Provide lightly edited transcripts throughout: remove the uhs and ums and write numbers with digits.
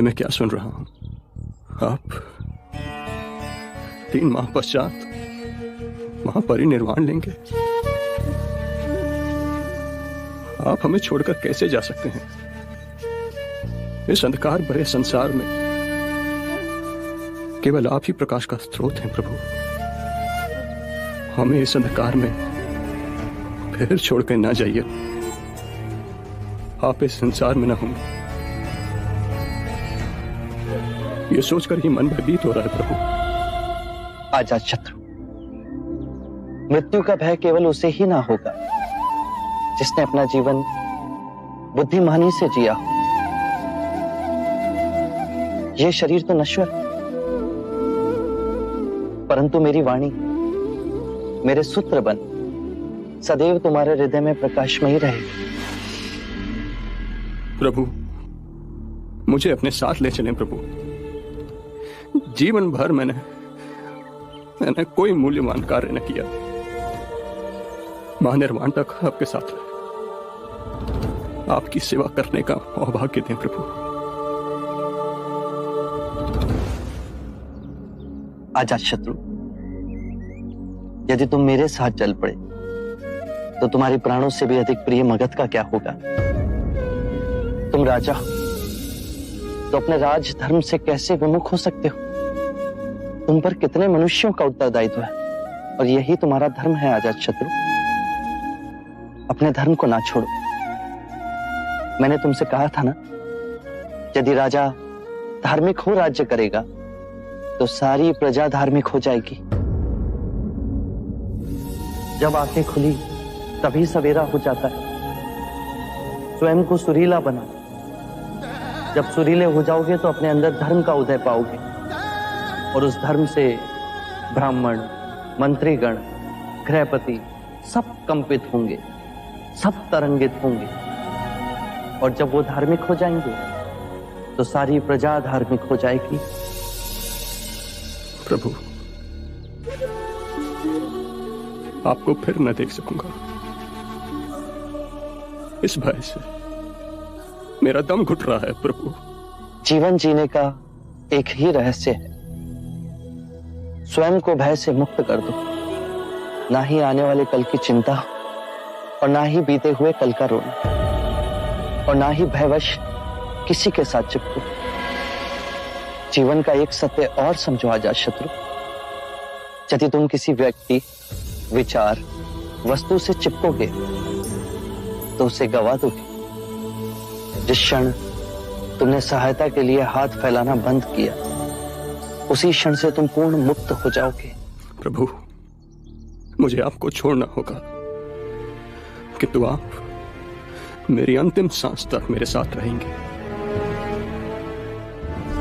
ये मैं क्या सुन रहा हूं? आप 3 माह पश्चात महापरिनिर्वाण लेंगे? आप हमें छोड़कर कैसे जा सकते हैं? इस अंधकार भरे संसार में केवल आप ही प्रकाश का स्रोत हैं प्रभु। हमें इस अंधकार में फिर छोड़कर ना जाइए। आप इस संसार में ना होंगे, ये सोचकर ही मन भयभीत हो रहा है प्रभु। अजात शत्रु, मृत्यु का भय केवल उसे ही ना होगा जिसने अपना जीवन बुद्धिमानी से जिया हो। यह शरीर तो नश्वर, परंतु मेरी वाणी, मेरे सूत्र बन सदैव तुम्हारे हृदय में प्रकाशमयी रहेगी। प्रभु, मुझे अपने साथ ले चलें प्रभु। जीवन भर मैंने कोई मूल्यवान कार्य न किया। महानिर्वाण तक आपके साथ रहे, आपकी सेवा करने का सौभाग्य दें प्रभु। अजात शत्रु, यदि तुम मेरे साथ चल पड़े तो तुम्हारे प्राणों से भी अधिक प्रिय मगध का क्या होगा? तुम राजा हो तो अपने राज धर्म से कैसे विमुख हो सकते हो? तुम पर कितने मनुष्यों का उत्तरदायित्व है और यही तुम्हारा धर्म है। अजात शत्रु, अपने धर्म को ना छोड़ो। मैंने तुमसे कहा था ना, यदि राजा धार्मिक हो राज्य करेगा तो सारी प्रजा धार्मिक हो जाएगी। जब आंखें खुली तभी सवेरा हो जाता है। स्वयं को सुरीला बना। जब सुरीले हो जाओगे तो अपने अंदर धर्म का उदय पाओगे और उस धर्म से ब्राह्मण, मंत्रीगण, गृहपति सब कंपित होंगे, सब तरंगित होंगे। और जब वो धार्मिक हो जाएंगे तो सारी प्रजा धार्मिक हो जाएगी। प्रभु, आपको फिर न देख सकूंगा। इस भय से मेरा दम घुट रहा है प्रभु। जीवन जीने का एक ही रहस्य है, स्वयं को भय से मुक्त कर दो। ना ही आने वाले कल की चिंता और ना ही बीते हुए कल का रोना और ना ही भयवश किसी के साथ चिपको। जीवन का एक सत्य और समझो अजात शत्रु, यदि तुम किसी व्यक्ति, विचार, वस्तु से चिपकोगे तो उसे गवा दोगे। जिस क्षण तुमने सहायता के लिए हाथ फैलाना बंद किया, उसी क्षण से तुम पूर्ण मुक्त हो जाओगे। प्रभु, मुझे आपको छोड़ना होगा, किंतु आप मेरी अंतिम सांस तक मेरे साथ रहेंगे।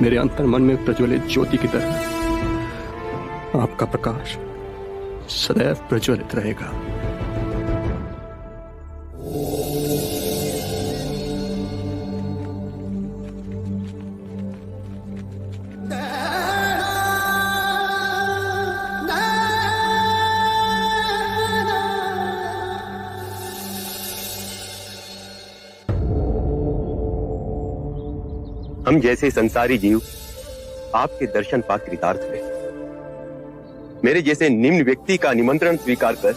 मेरे अंतर्मन में प्रज्वलित ज्योति की तरह आपका प्रकाश सदैव प्रज्वलित रहेगा। हम जैसे संसारी जीव आपके दर्शन पा कृतार्थ हुए। मेरे जैसे निम्न व्यक्ति का निमंत्रण स्वीकार कर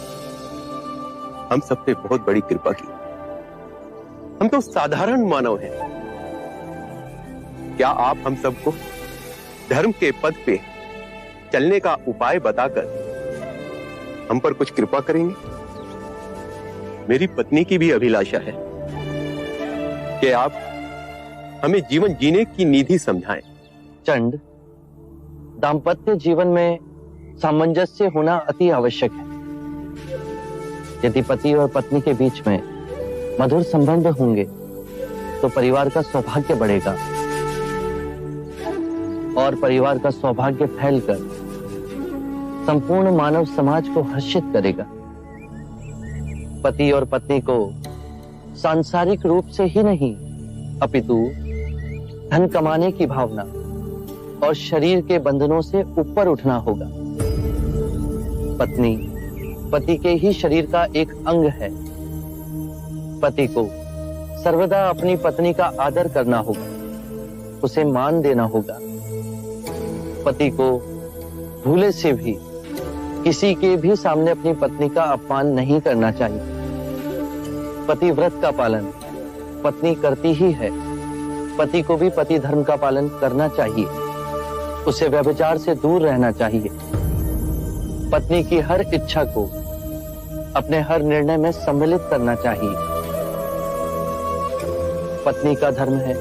हम सब पे बहुत बड़ी कृपा की। हम तो साधारण मानव हैं। क्या आप हम सबको धर्म के पद पे चलने का उपाय बताकर हम पर कुछ कृपा करेंगे? मेरी पत्नी की भी अभिलाषा है कि आप हमें जीवन जीने की निधि समझाएं। चंड, दाम्पत्य जीवन में सामंजस्य होना अति आवश्यक है। यदि पति और पत्नी के बीच में मधुर संबंध होंगे तो परिवार का सौभाग्य बढ़ेगा और परिवार का सौभाग्य फैलकर संपूर्ण मानव समाज को हर्षित करेगा। पति और पत्नी को सांसारिक रूप से ही नहीं अपितु धन कमाने की भावना और शरीर के बंधनों से ऊपर उठना होगा। पत्नी पति के ही शरीर का एक अंग है। पति को सर्वदा अपनी पत्नी का आदर करना होगा उसे मान देना होगा। पति को भूले से भी किसी के भी सामने अपनी पत्नी का अपमान नहीं करना चाहिए। पतिव्रत का पालन पत्नी करती ही है। पति को भी पति धर्म का पालन करना चाहिए। उसे व्यभिचार से दूर रहना चाहिए। पत्नी की हर इच्छा को अपने हर निर्णय में सम्मिलित करना चाहिए। पत्नी का धर्म है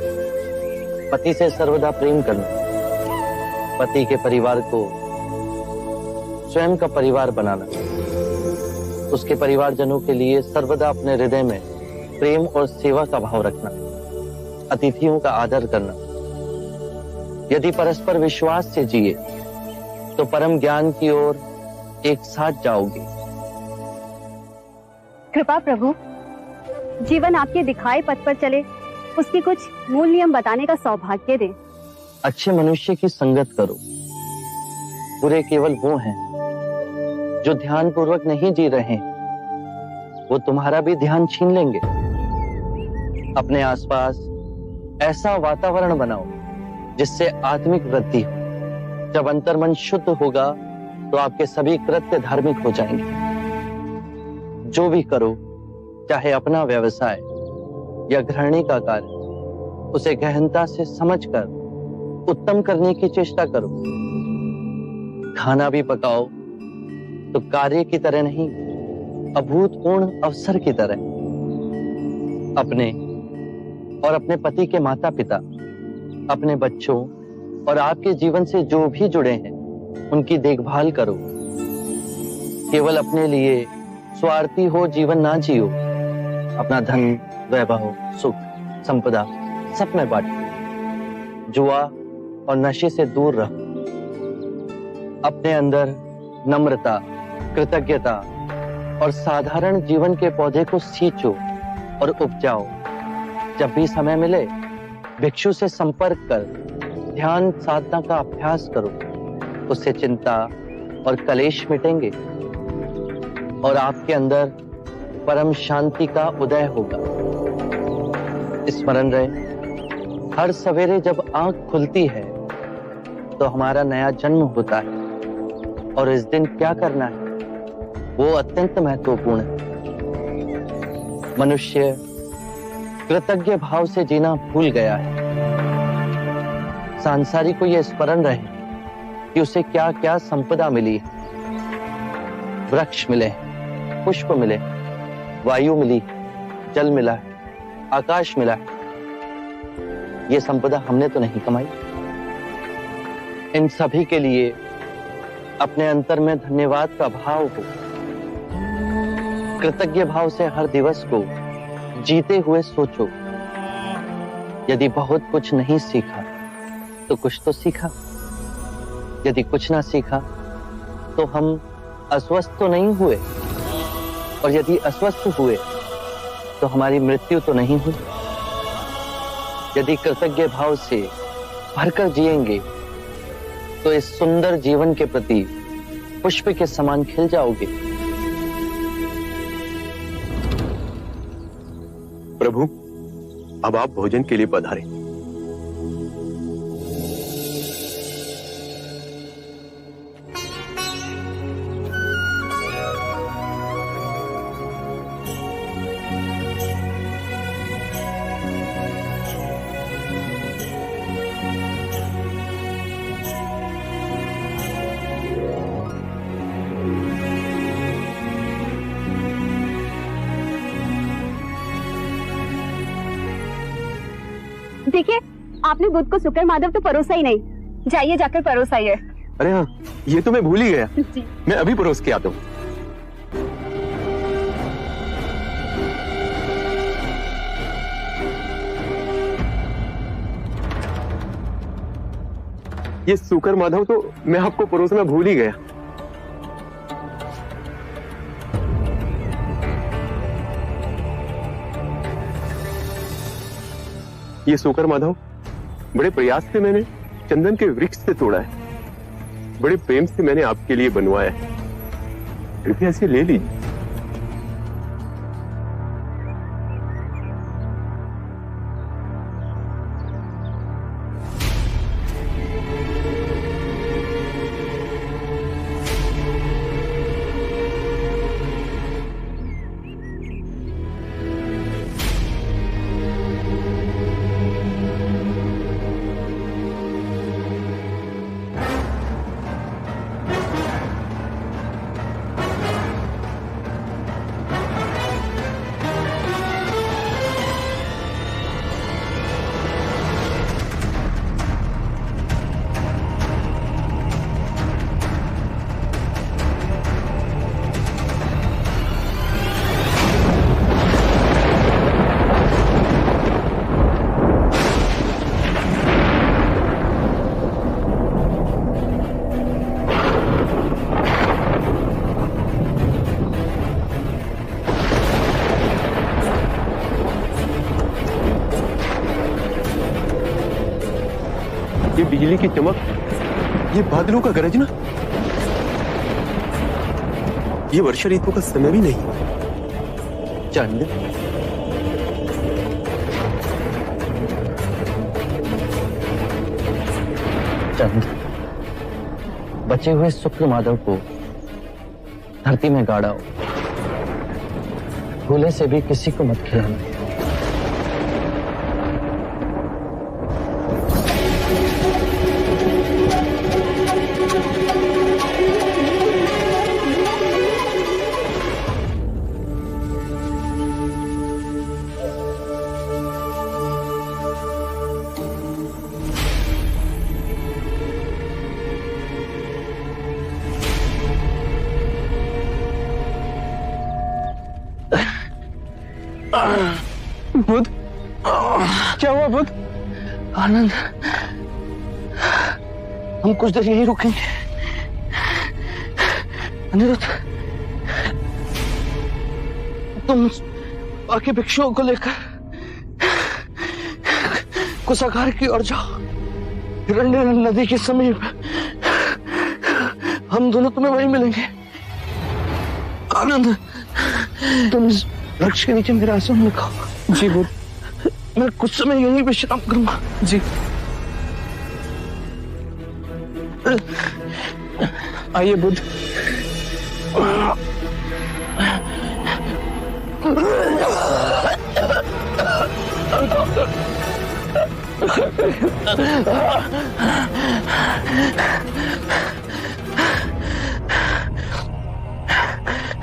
पति से सर्वदा प्रेम करना, पति के परिवार को स्वयं का परिवार बनाना, उसके परिवारजनों के लिए सर्वदा अपने हृदय में प्रेम और सेवा का भाव रखना, अतिथियों का आदर करना। यदि परस्पर विश्वास से जिए तो परम ज्ञान की ओर एक साथ जाओगे। कृपा प्रभु, जीवन आपके दिखाए पथ पर चले, उसके कुछ मूल नियम बताने का सौभाग्य दें। अच्छे मनुष्य की संगत करो। बुरे केवल वो हैं जो ध्यान पूर्वक नहीं जी रहे, वो तुम्हारा भी ध्यान छीन लेंगे। अपने आसपास ऐसा वातावरण बनाओ जिससे आत्मिक वृद्धि हो। जब अंतर्मन शुद्ध होगा तो आपके सभी कृत्य धार्मिक हो जाएंगे। जो भी करो, चाहे अपना व्यवसाय या गृहिणी का कार्य, उसे गहनता से समझकर उत्तम करने की चेष्टा करो। खाना भी पकाओ तो कार्य की तरह नहीं, अभूतपूर्ण अवसर की तरह। अपने और अपने पति के माता पिता, अपने बच्चों और आपके जीवन से जो भी जुड़े हैं, उनकी देखभाल करो। केवल अपने लिए स्वार्थी हो जीवन ना जियो। अपना धन, वैभव, सुख, संपदा सब में बांटो। जुआ और नशे से दूर रहो। अपने अंदर नम्रता, कृतज्ञता और साधारण जीवन के पौधे को सींचो और उपजाओ। जब भी समय मिले भिक्षु से संपर्क कर ध्यान साधना का अभ्यास करो। उससे चिंता और कलेश मिटेंगे और आपके अंदर परम शांति का उदय होगा। स्मरण रहे, हर सवेरे जब आंख खुलती है तो हमारा नया जन्म होता है और इस दिन क्या करना है वो अत्यंत महत्वपूर्ण है। मनुष्य कृतज्ञ भाव से जीना भूल गया है। सांसारिक को यह स्मरण रहे कि उसे क्या क्या संपदा मिली है। वृक्ष मिले, पुष्प मिले, वायु मिली, जल मिला है, आकाश मिला है। ये संपदा हमने तो नहीं कमाई। इन सभी के लिए अपने अंतर में धन्यवाद का भाव हो। कृतज्ञ भाव से हर दिवस को जीते हुए सोचो। यदि बहुत कुछ नहीं सीखा तो कुछ तो सीखा। यदि कुछ ना सीखा तो हम अस्वस्थ तो नहीं हुए, और यदि अस्वस्थ हुए तो हमारी मृत्यु तो नहीं हुई। यदि कृतज्ञ भाव से भरकर जिएंगे तो इस सुंदर जीवन के प्रति पुष्प के समान खिल जाओगे। प्रभु, अब आप भोजन के लिए पधारें। देखिए, आपने बुद्ध को शुक्र माधव तो परोसा ही नहीं। जाइए जाकर परोसाइए। अरे हाँ, ये तो मैं भूल ही गया। जी। मैं अभी परोस के आता हूँ। ये शुक्र माधव तो मैं आपको परोसना भूल ही गया। ये शुक्र माधव बड़े प्रयास से मैंने चंदन के वृक्ष से तोड़ा है। बड़े प्रेम से मैंने आपके लिए बनवाया है। कृपया इसे ले लीजिए। बिजली की चमक, ये बादलों का गरजना, ये वर्षा ऋतु का समय भी नहीं। चंद, चंद, बचे हुए शुक्र माधव को धरती में गाड़ा, भूले से भी किसी को मत खिलाना। बुध, क्या हुआ बुध? आनंद, हम कुछ देर यहीं रुकेंगे। अनिरुद्ध, तुम बाकी भिक्षुओं को लेकर कुशागार की ओर जाओ, हिरण्य नदी के समीप। हम दोनों तुम्हें वहीं मिलेंगे। आनंद, तुम इस वृक्ष के नीचे मेरा आसन रखो। जी बुध। मैं कुछ समय यहीं विश्राम करूंगा। जी। आइए बुध।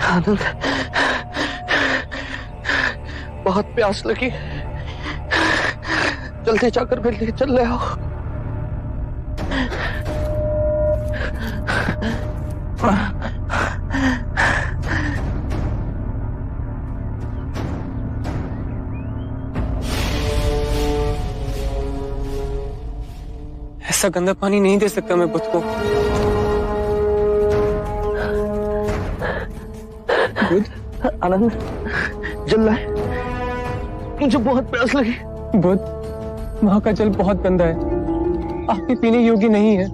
आनंद, बहुत प्यास लगी, जल्दी जाकर मेरे लिए चल ले आओ। ऐसा गंदा पानी नहीं दे सकता मैं बुध को। बुध, आनंद, जल लाए, मुझे बहुत प्यास लगी। बुध, वहाँ का जल बहुत गंदा है, आपके पीने योग्य नहीं है।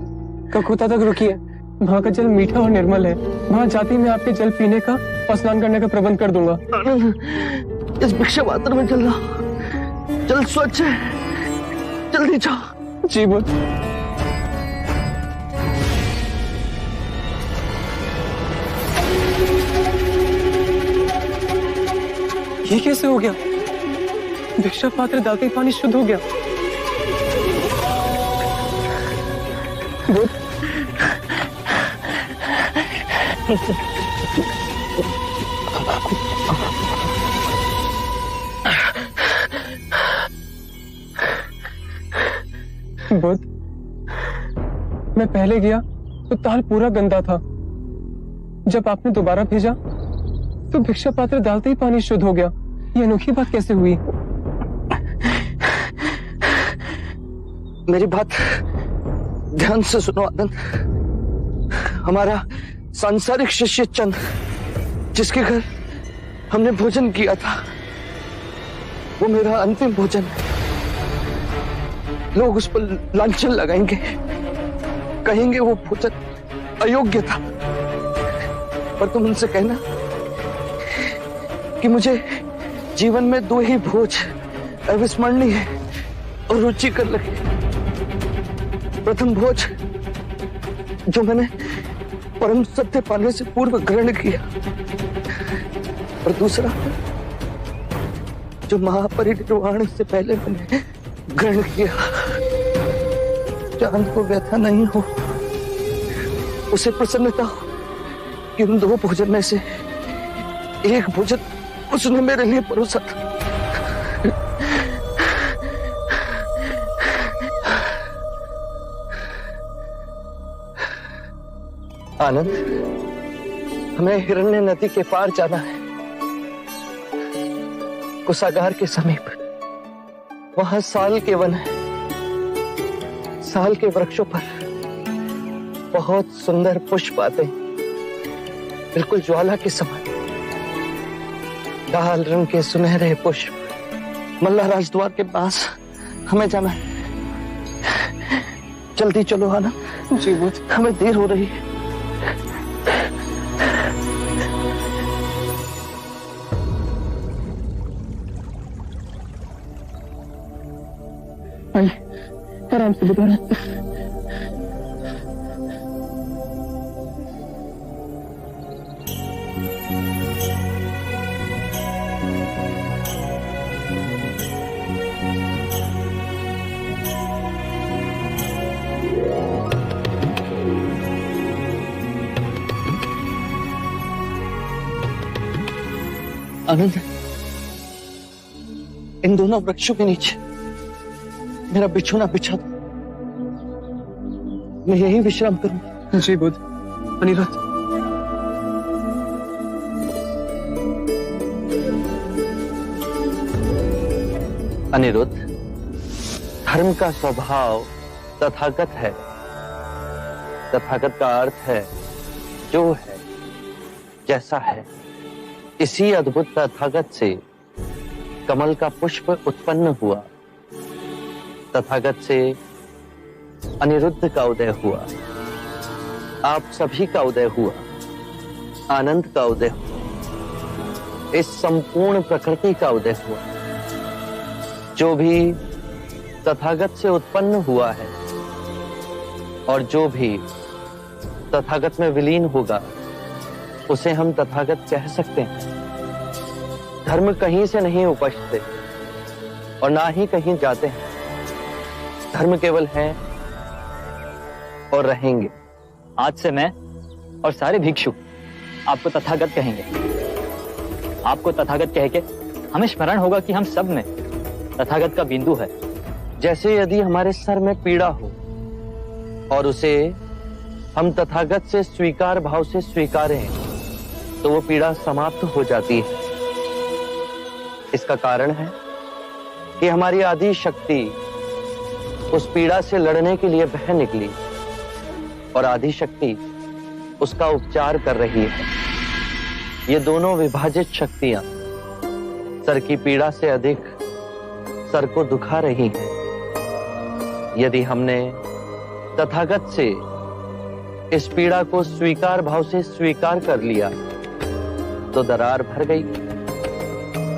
कलकत्ता तक रुकिए, वहाँ का जल मीठा और निर्मल है। वहाँ जाते ही मैं आपके जल पीने का और स्नान करने का प्रबंध कर दूंगा। आनंद, इस भिक्षा पात्र में जल लाओ, जल स्वच्छ है, जल्दी जाओ। जी बुध। ये कैसे हो गया? भिक्षा पात्र डालते ही पानी शुद्ध हो गया। बुध, बुध, मैं पहले गया तो ताल पूरा गंदा था। जब आपने दोबारा भेजा तो भिक्षा पात्र डालते ही पानी शुद्ध हो गया। ये अनोखी बात कैसे हुई? मेरी बात ध्यान से सुनो आनंद। हमारा सांसारिक शिष्य चंद, जिसके घर हमने भोजन किया था, वो मेरा अंतिम भोजन है। लोग उस पर लांछन लगाएंगे, कहेंगे वो भोजन अयोग्य था। पर तुम उनसे कहना कि मुझे जीवन में दो ही भोज अविस्मरणीय और रुचिकर लगे। प्रथम भोज जो मैंने परम सत्य पाने से पूर्व ग्रहण किया, और दूसरा जो महापरिनिर्वाण से पहले मैंने ग्रहण किया। चांद को व्यथा नहीं हो, उसे प्रसन्नता हो कि उन दो भोजन में से एक भोजन उसने मेरे लिए परोसा था। आनंद, हमें हिरण्य नदी के पार जाना है, कुशागार के समीप। वहां साल के वन है, साल के वृक्षों पर बहुत सुंदर पुष्प आते हैं, बिल्कुल ज्वाला के समान। लाल रंग के सुनहरे पुष्प। मल्ला राजद्वार के पास हमें जाना है। जल्दी चलो आनंद। जी बुद्ध। हमें देर हो रही है। आइए आराम से बुद्ध, आराम से। आनंद, इन दोनों वृक्षों के नीचे मेरा बिछोना बिछा दो। मैं यहीं विश्राम करूंगा। जी बुद्ध। अनिरुद्ध, अनिरुद्ध, धर्म का स्वभाव तथागत है। तथागत का अर्थ है जो है, जैसा है। इसी अद्भुत तथागत से कमल का पुष्प उत्पन्न हुआ। तथागत से अनिरुद्ध का उदय हुआ। आप सभी का उदय हुआ। आनंद का उदय हुआ। इस संपूर्ण प्रकृति का उदय हुआ। जो भी तथागत से उत्पन्न हुआ है और जो भी तथागत में विलीन होगा, उसे हम तथागत कह सकते हैं। धर्म कहीं से नहीं उपजते और ना ही कहीं जाते हैं। धर्म केवल है और रहेंगे। आज से मैं और सारे भिक्षु आपको तथागत कहेंगे। आपको तथागत कह के हमें स्मरण होगा कि हम सब में तथागत का बिंदु है। जैसे यदि हमारे सर में पीड़ा हो और उसे हम तथागत से स्वीकार भाव से स्वीकारें, तो वो पीड़ा समाप्त हो जाती है। इसका कारण है कि हमारी आदि शक्ति उस पीड़ा से लड़ने के लिए बह निकली और आदि शक्ति उसका उपचार कर रही है। ये दोनों विभाजित शक्तियां सर की पीड़ा से अधिक सर को दुखा रही हैं। यदि हमने तथागत से इस पीड़ा को स्वीकार भाव से स्वीकार कर लिया, तो दरार भर गई।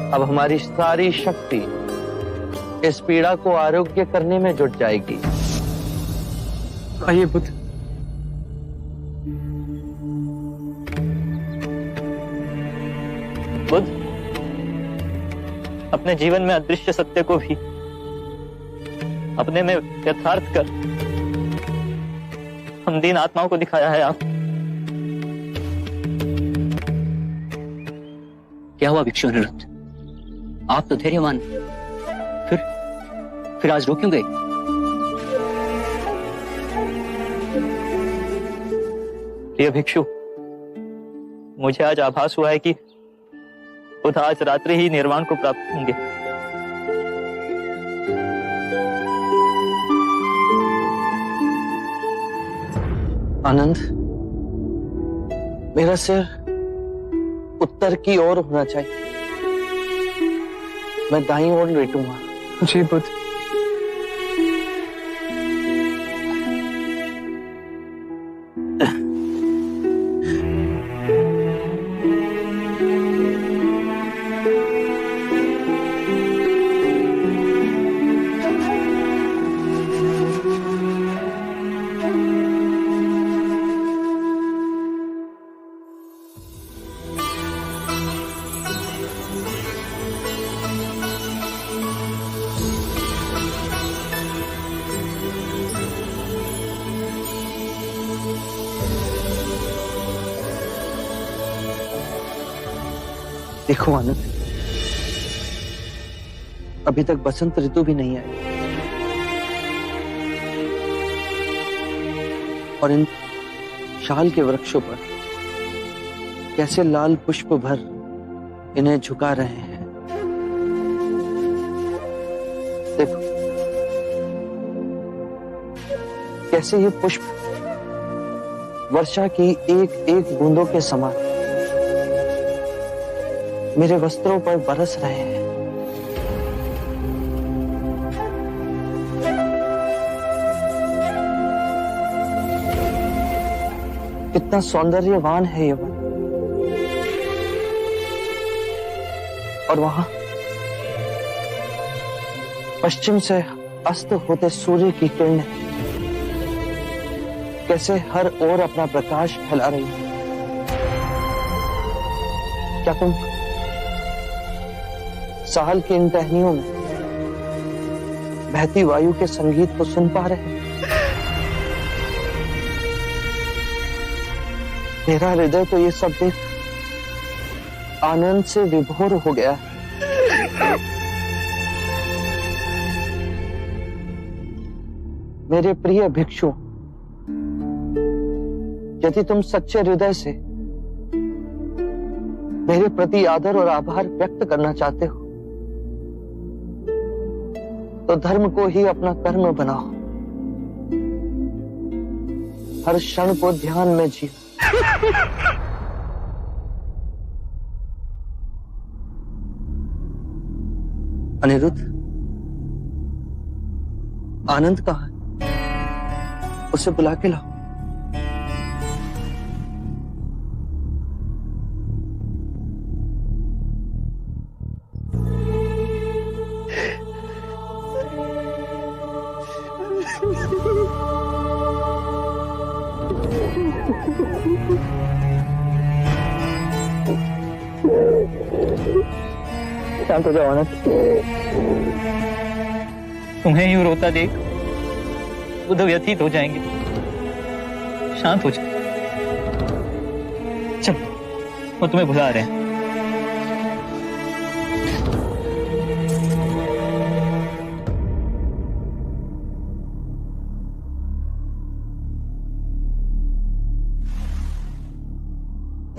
अब हमारी सारी शक्ति इस पीड़ा को आरोग्य करने में जुट जाएगी। आइए बुद्ध। बुद्ध, अपने जीवन में अदृश्य सत्य को भी अपने में यथार्थ कर हम दीन आत्माओं को दिखाया है। आप क्या हुआ भिक्षु अनिरुद्ध? आप तो धैर्यवान, फिर आज रो क्यों गए? प्रिय भिक्षु, मुझे आज आभास हुआ है कि खुद आज रात्रि ही निर्वाण को प्राप्त होंगे। आनंद, मेरा सिर उत्तर की ओर होना चाहिए। मैं दाईं ओर लेटूंगा। जी बुद्ध। देखो आनंद, अभी तक बसंत ऋतु भी नहीं आई और इन शाल के वृक्षों पर कैसे लाल पुष्प भर इन्हें झुका रहे हैं। देखो कैसे ये पुष्प वर्षा की एक एक बूंदों के समान मेरे वस्त्रों पर बरस रहे हैं। कितना सौंदर्यवान है ये वन। और वहां पश्चिम से अस्त होते सूर्य की किरणें कैसे हर ओर अपना प्रकाश फैला रही है। क्या तुम साल की इन टहनियों में बहती वायु के संगीत को सुन पा रहे हैं? मेरा हृदय तो ये सब देख आनंद से विभोर हो गया है। मेरे प्रिय भिक्षु, यदि तुम सच्चे हृदय से मेरे प्रति आदर और आभार व्यक्त करना चाहते हो तो धर्म को ही अपना कर्म बनाओ, हर क्षण को ध्यान में जियो। अनिरुद्ध, आनंद कहाँ है? उसे बुला के लाओ। शांत हो जाओ आनंद। तुम्हें यूं रोता देख बुध व्यथित हो जाएंगे। शांत हो जाओ। चल, वो तुम्हें बुला रहे हैं।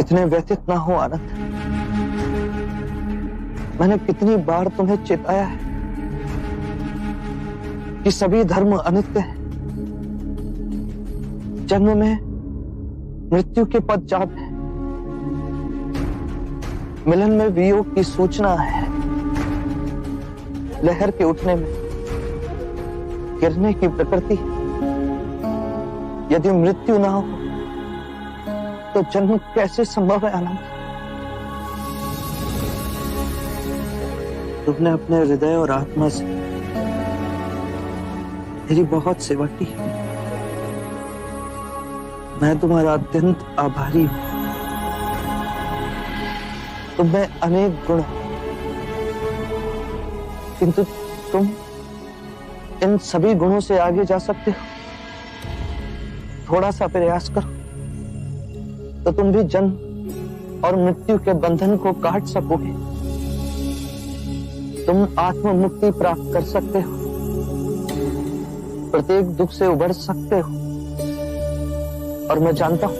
इतने व्यथित ना हो आनंद। मैंने कितनी बार तुम्हें चेताया है कि सभी धर्म अनित्य है। जन्म में मृत्यु के पश्चात है, मिलन में वियोग की सूचना है, लहर के उठने में गिरने की प्रकृति। यदि मृत्यु ना हो तो जन्म कैसे संभव है आनंद? तुमने अपने हृदय और आत्मा से मेरी बहुत सेवा की। मैं तुम्हारा अत्यंत आभारी हूं। तुम्हें अनेक गुण, किंतु तुम इन सभी गुणों से आगे जा सकते हो। थोड़ा सा प्रयास करो तो तुम भी जन्म और मृत्यु के बंधन को काट सकोगे। तुम आत्म मुक्ति प्राप्त कर सकते हो, प्रत्येक दुख से उबर सकते हो। और मैं जानता हूं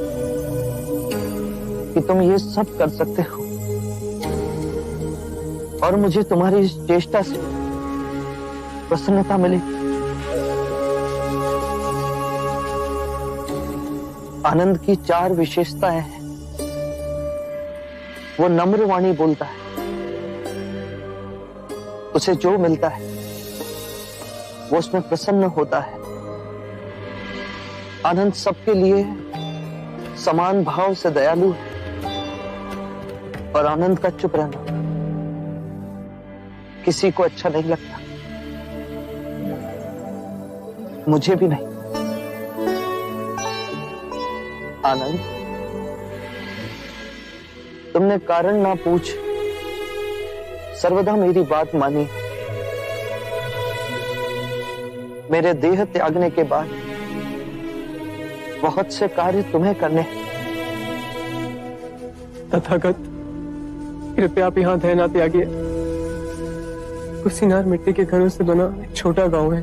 कि तुम ये सब कर सकते हो, और मुझे तुम्हारी इस चेष्टा से प्रसन्नता मिलेगी। आनंद की 4 विशेषताएं हैं। वो नम्र वाणी बोलता है, उसे जो मिलता है वो उसमें प्रसन्न होता है। आनंद सबके लिए समान भाव से दयालु है, और आनंद का चुप रहना किसी को अच्छा नहीं लगता, मुझे भी नहीं। आनंद, तुमने कारण ना पूछ सर्वदा मेरी बात मानी। मेरे देह त्यागने के बाद बहुत से कार्य तुम्हें करने। तथागत, कृपया आप यहाँ दया ना त्यागिए। कुशीनार मिट्टी के घरों से बना एक छोटा गांव है।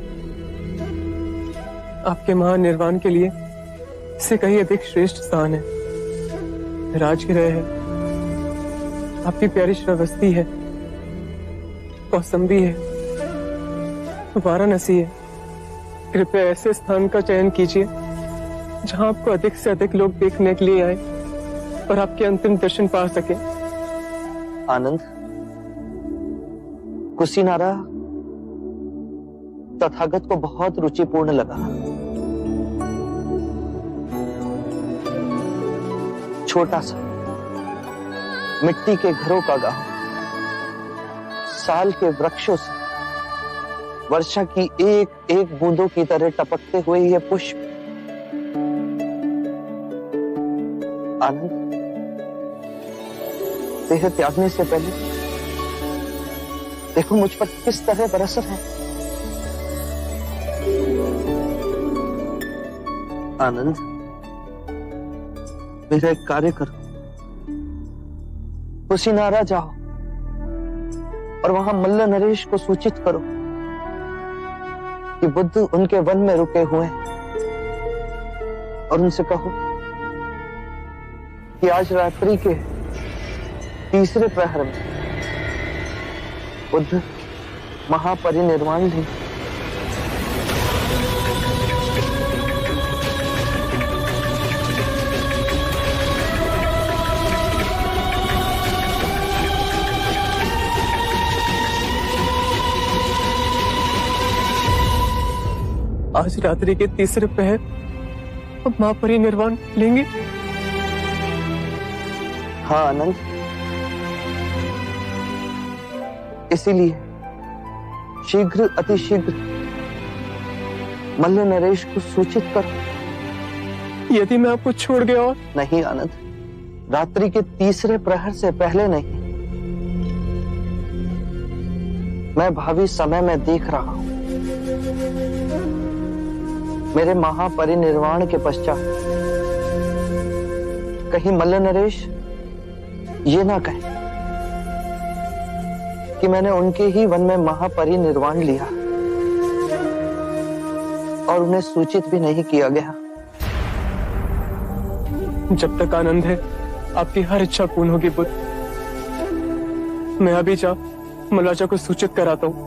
आपके महानिर्वाण के लिए इससे कहीं अधिक श्रेष्ठ स्थान है। राजगृह है, आपकी प्यारी श्रावस्ती है, कौसंबी है, वाराणसी है। कृपया ऐसे स्थान का चयन कीजिए जहां आपको अधिक से अधिक लोग देखने के लिए आए और आपके अंतिम दर्शन पा सके। आनंद, कुशीनारा तथागत को बहुत रुचिपूर्ण लगा। छोटा सा मिट्टी के घरों का गांव, साल के वृक्षों से वर्षा की एक एक बूंदों की तरह टपकते हुए ये पुष्प। आनंद, देह त्यागने से पहले देखो मुझ पर किस तरह बरस रहे हैं। आनंद, मेरा एक कार्य करो, कुशीनारा जाओ और वहां मल्ल नरेश को सूचित करो कि बुद्ध उनके वन में रुके हुए हैं, और उनसे कहो कि आज रात्रि के तीसरे प्रहर में बुद्ध महापरिनिर्वाण लेंगे। आज रात्रि के तीसरे पहर हम महापरिनिर्वाण लेंगे। हाँ आनंद, इसीलिए शीघ्र अतिशीघ्र मल्ल नरेश को सूचित करो। यदि मैं आपको छोड़ गया और नहीं आनंद, रात्रि के तीसरे प्रहर से पहले नहीं। मैं भावी समय में देख रहा हूं, मेरे महापरिनिर्वाण के पश्चात कहीं मल्ल नरेश ये ना कहे कि मैंने उनके ही वन में महापरिनिर्वाण लिया और उन्हें सूचित भी नहीं किया गया। जब तक आनंद है, आपकी हर इच्छा पूर्ण होगी बुद्ध। मैं अभी जा मल्लाचा को सूचित कराता हूं।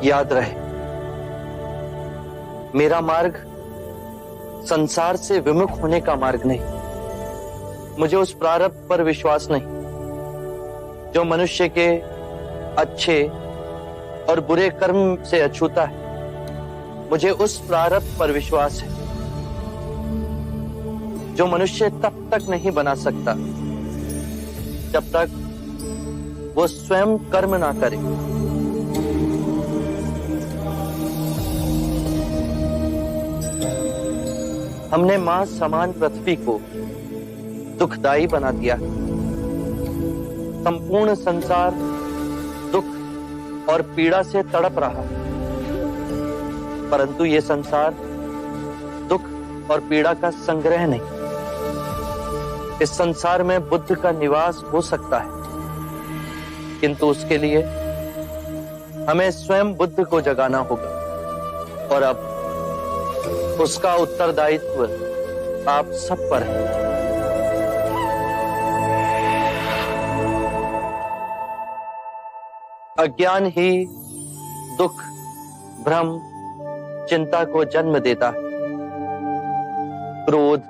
याद रहे, मेरा मार्ग संसार से विमुख होने का मार्ग नहीं। मुझे उस प्रारब्ध पर विश्वास नहीं जो मनुष्य के अच्छे और बुरे कर्म से अछूता है। मुझे उस प्रारब्ध पर विश्वास है जो मनुष्य तब तक नहीं बना सकता जब तक वो स्वयं कर्म ना करे। हमने मां समान पृथ्वी को दुखदाई बना दिया। संपूर्ण संसार दुख और पीड़ा से तड़प रहा, परंतु ये संसार दुख और पीड़ा का संग्रह नहीं। इस संसार में बुद्ध का निवास हो सकता है, किंतु उसके लिए हमें स्वयं बुद्ध को जगाना होगा और अब उसका उत्तरदायित्व आप सब पर है। अज्ञान ही दुख, भ्रम, चिंता को जन्म देता है। क्रोध,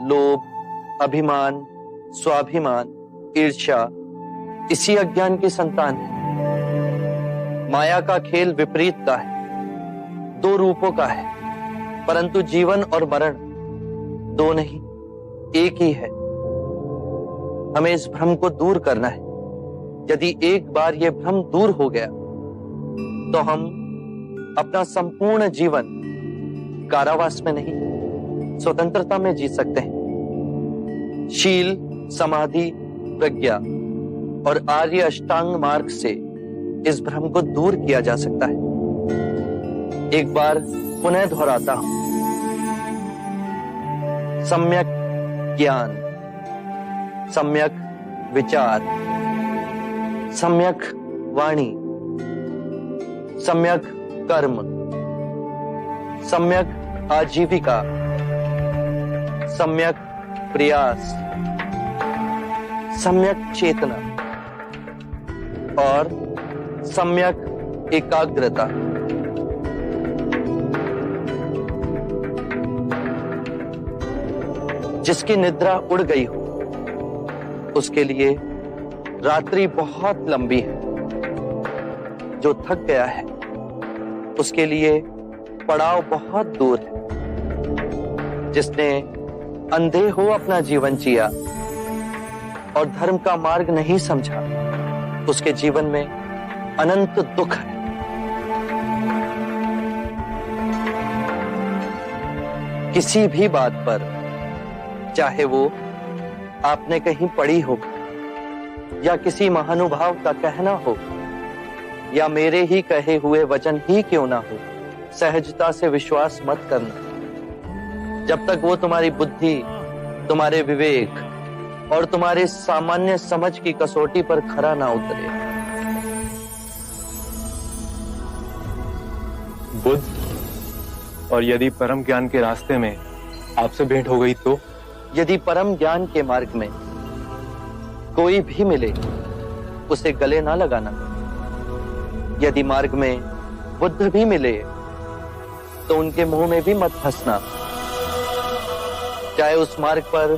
लोभ, अभिमान, स्वाभिमान, ईर्ष्या इसी अज्ञान की संतान है। माया का खेल विपरीत का है, दो रूपों का है, परंतु जीवन और मरण दो नहीं, एक ही है। हमें इस भ्रम को दूर करना है। यदि एक बार यह भ्रम दूर हो गया तो हम अपना संपूर्ण जीवन कारावास में नहीं, स्वतंत्रता में जी सकते हैं। शील, समाधि, प्रज्ञा और आर्य अष्टांग मार्ग से इस भ्रम को दूर किया जा सकता है। एक बार पुनः दोहराता हूं, सम्यक ज्ञान, सम्यक विचार, सम्यक वाणी, सम्यक कर्म, सम्यक आजीविका, सम्यक प्रयास, सम्यक चेतना और सम्यक एकाग्रता। जिसकी निद्रा उड़ गई हो उसके लिए रात्रि बहुत लंबी है। जो थक गया है उसके लिए पड़ाव बहुत दूर है। जिसने अंधे हो अपना जीवन जिया और धर्म का मार्ग नहीं समझा, उसके जीवन में अनंत दुख है। किसी भी बात पर, चाहे वो आपने कहीं पढ़ी हो या किसी महानुभाव का कहना हो या मेरे ही कहे हुए वचन ही क्यों ना हो, सहजता से विश्वास मत करना जब तक वो तुम्हारी बुद्धि, तुम्हारे विवेक और तुम्हारे सामान्य समझ की कसौटी पर खरा ना उतरे। बुद्ध, और यदि परम ज्ञान के रास्ते में आपसे भेंट हो गई तो? यदि परम ज्ञान के मार्ग में कोई भी मिले उसे गले ना लगाना। यदि मार्ग में बुद्ध भी मिले तो उनके मुंह में भी मत फंसना। चाहे उस मार्ग पर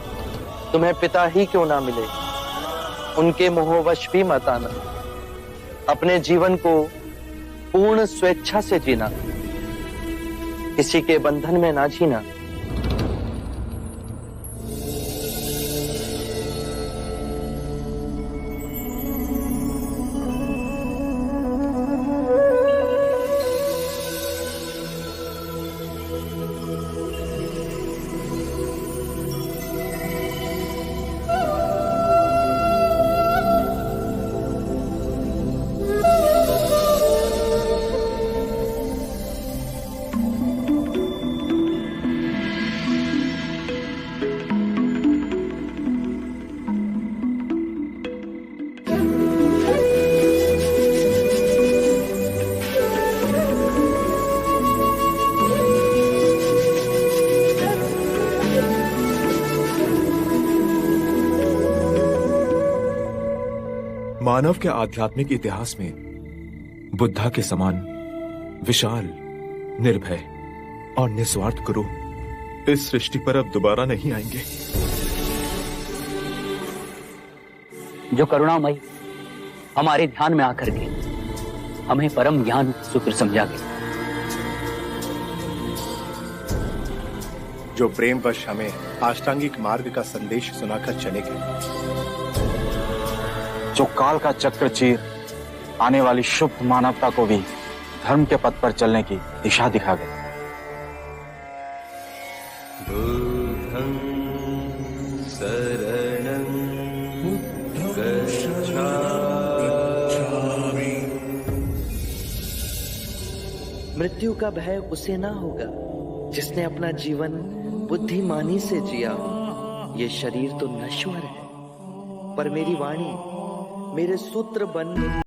तुम्हें पिता ही क्यों ना मिले, उनके मोहवश भी मत आना। अपने जीवन को पूर्ण स्वेच्छा से जीना, किसी के बंधन में ना जीना। मानव के आध्यात्मिक इतिहास में बुद्धा के समान विशाल, निर्भय और निस्वार्थ गुरु इस सृष्टि पर अब दोबारा नहीं आएंगे। जो करुणामयी हमारे ध्यान में आकर के हमें परम ज्ञान सूत्र समझा गए, जो प्रेमवश हमें अष्टांगिक मार्ग का संदेश सुनाकर चले गए, जो काल का चक्र चीर आने वाली शुभ मानवता को भी धर्म के पथ पर चलने की दिशा दिखा गए। मृत्यु का भय उसे ना होगा जिसने अपना जीवन बुद्धिमानी से जिया हो। ये शरीर तो नश्वर है, पर मेरी वाणी, मेरे सूत्र बन